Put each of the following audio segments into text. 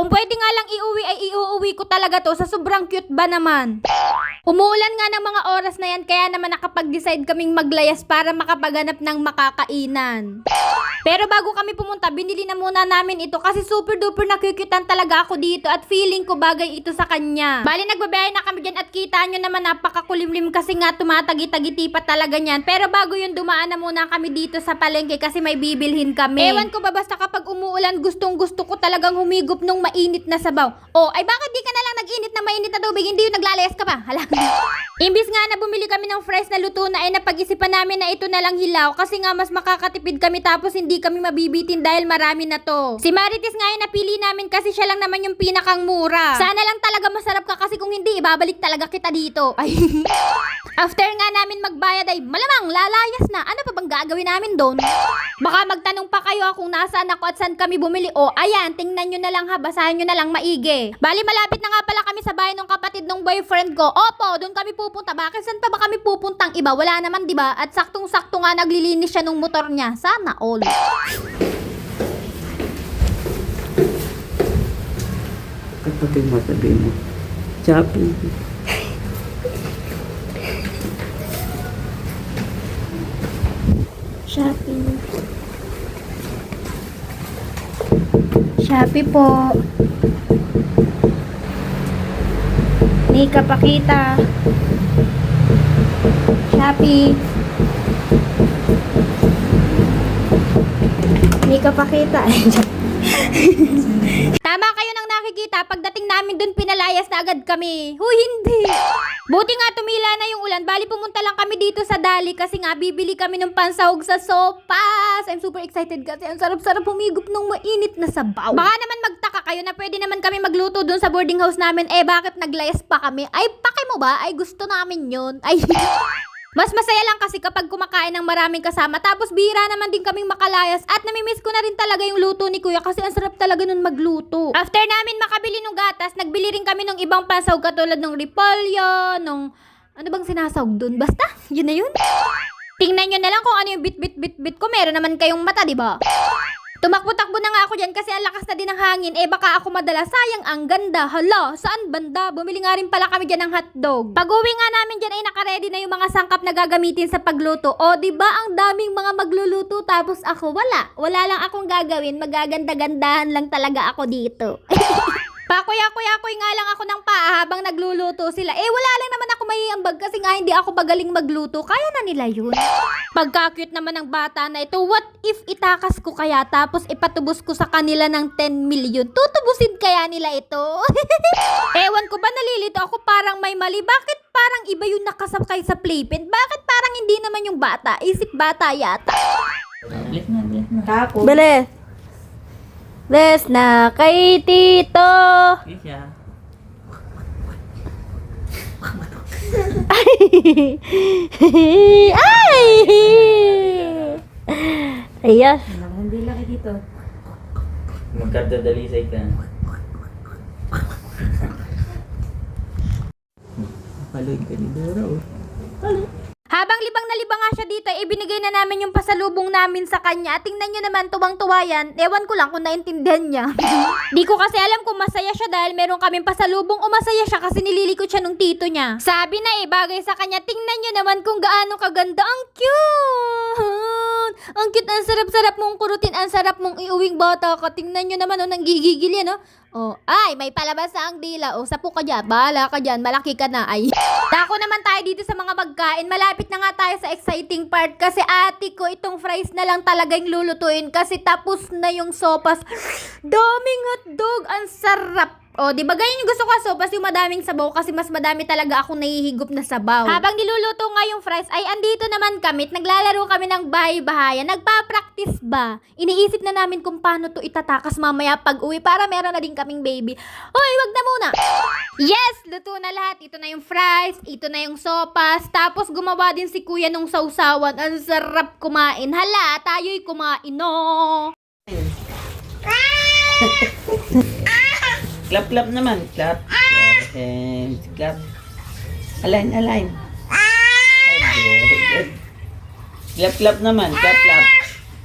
Kung pwede nga lang iuwi ay iuuwi ko talaga to sa sobrang cute ba naman. Umuulan nga ng mga oras na yan kaya naman nakapag-decide kaming maglayas para makapaganap ng makakainan. Pero bago kami pumunta, binili na muna namin ito kasi super duper nakukutan talaga ako dito at feeling ko bagay ito sa kanya. Bali nagbabayay na kami dyan at kita nyo naman napakakulimlim kasi nga tumatagi-tagiti pa talaga niyan. Pero bago yun dumaan na muna kami dito sa palengke kasi may bibilhin kami. Ewan ko ba basta kapag umuulan gustong gusto ko talagang humigop nung mainit na sabaw. Oh, ay bakit di ka na lang nag-init na mainit na tubig? Hindi yung naglalayas ka pa. Hala. Imbis nga na bumili kami ng fresh na luto na ay napag-isipan namin na ito na lang hilaw kasi nga mas makakatipid kami tapos hindi kami mabibitin dahil marami na to. Si Marites nga yung napili namin kasi siya lang naman yung pinakang mura. Sana lang talaga masarap ka kasi kung hindi ibabalik talaga kita dito. Ay. After nga namin magbayad ay malamang lalayas na. Ano pa bang gagawin namin doon? Baka magtanong pa kayo kung nasaan ako at saan kami bumili. O ayan, tingnan nyo na lang ha, basahin nyo na lang maigi. Bali malapit na nga pala kami sa bahay ng kapatid ng boyfriend ko. Opo, doon kami pupunta. Bakit saan pa ba kami pupuntang iba? Wala naman, di ba? At saktong-sakto nga naglilinis siya ng motor niya. Sana all. Kapatid mo, sabihin mo. Shopee. Shopee. Shopee po. Nika Pakita. Shopee. Nika Pakita. Tama kayo nang nakikita, pagdating namin dun pinalayas na agad kami. Huy, hindi. Buti nga tumila na yung ulan, bali pumunta lang kami dito sa Dali kasi nga bibili kami ng pansahog sa sopas. I'm super excited kasi ang sarap-sarap humigop ng mainit na sabaw. Baka naman magtaka kayo na pwede naman kami magluto dun sa boarding house namin, eh bakit naglayas pa kami? Ay, pake mo ba? Ay, gusto namin yun. Ay, mas masaya lang kasi kapag kumakain ng maraming kasama. Tapos bihira naman din kaming makalayas. At namimiss ko na rin talaga yung luto ni Kuya kasi ang sarap talaga nun magluto. After namin makabili ng gatas, nagbili rin kami ng ibang pansahog katulad ng repolyo, nung ano bang sinasahog dun? Basta, yun na yun. Tingnan nyo na lang kung ano yung bit ko. Meron naman kayong mata, di ba? Tumakbo-takbo na nga ako dyan kasi ang lakas na din ng hangin. Eh baka ako madala. Sayang, ang ganda. Hala, saan banda? Bumili nga rin pala kami dyan ng hotdog. Pag-uwi nga namin dyan ay nakaredy na yung mga sangkap na gagamitin sa pagluto. O diba ang daming mga magluluto tapos ako wala. Wala lang akong gagawin. Magaganda-gandahan lang talaga ako dito. Pakuya-kuya-kuy nga lang ako ng paa habang nagluluto sila. Eh wala lang naman ako maiambag kasi nga hindi ako magaling magluto. Kaya na nila yun. Pagka-cute naman ng bata na ito, what if itakas ko kaya tapos ipatubos ko sa kanila ng 10 million? Tutubusin kaya nila ito? Ewan ko ba nalilito ako parang may mali? Bakit parang iba yung nakasakay sa playpen? Bakit parang hindi naman yung bata? Isip bata yata. Bilis na. Tapos, Bale. Des na kay Tito. Bilis siya. Ay! Ayos. hindi laki dito. Magkadadalisay ka. Palig ka ni Dora, oh. Habang libang na libang nga siya dito, ibinigay na namin yung pasalubong namin sa kanya. At tingnan nyo naman, tuwang-tuwa yan. Ewan ko lang kung naintindihan niya. Di ko kasi alam kung masaya siya dahil meron kaming pasalubong o masaya siya kasi nililikot siya nung tito niya. Sabi na bagay sa kanya, tingnan nyo naman kung gaano kaganda. Ang cute! Ang cute, ang sarap-sarap mong kurutin, ang sarap mong iuwing bata ka. Tingnan nyo naman, nanggigigil yan, Oh, ay, may palabas na ang dila. Oh, sapo ka dyan. Bahala ka dyan. Malaki ka na. Ay. Dako naman tayo dito sa mga pagkain. Malapit na nga tayo sa exciting part. Kasi ate ko, itong fries na lang talaga yung lulutuin. Kasi tapos na yung sopas. Daming hotdog. Ang sarap. O, di ba ganyan yung gusto ko sa sopas, yung madaming sabaw kasi mas madami talaga akong nahihigop na sabaw. Habang niluluto nga yung fries, ay andito naman kami, naglalaro kami ng bahay-bahayan. Nagpa-practice ba? Iniisip na namin kung paano to itatakas mamaya pag uwi para meron na din kaming baby. Hoy, wag na muna! Yes! Luto na lahat. Ito na yung fries, ito na yung sopas, tapos gumawa din si kuya nung sausawan. Ang sarap kumain. Hala, tayo'y kumain, no? Clap naman. Clap. And clap. Align. Ay, good. Clap naman. Clap.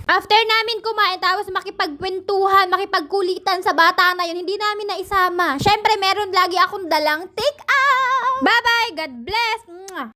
After namin kumain, tapos makipagkwentuhan, makipagkulitan sa bata na yun, hindi namin naisama. Syempre, meron lagi akong dalang take out. Bye-bye! God bless!